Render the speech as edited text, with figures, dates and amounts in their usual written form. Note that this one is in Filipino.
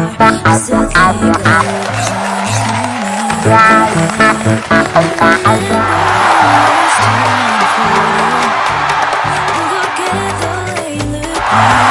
Still think of you. And forget the way you look.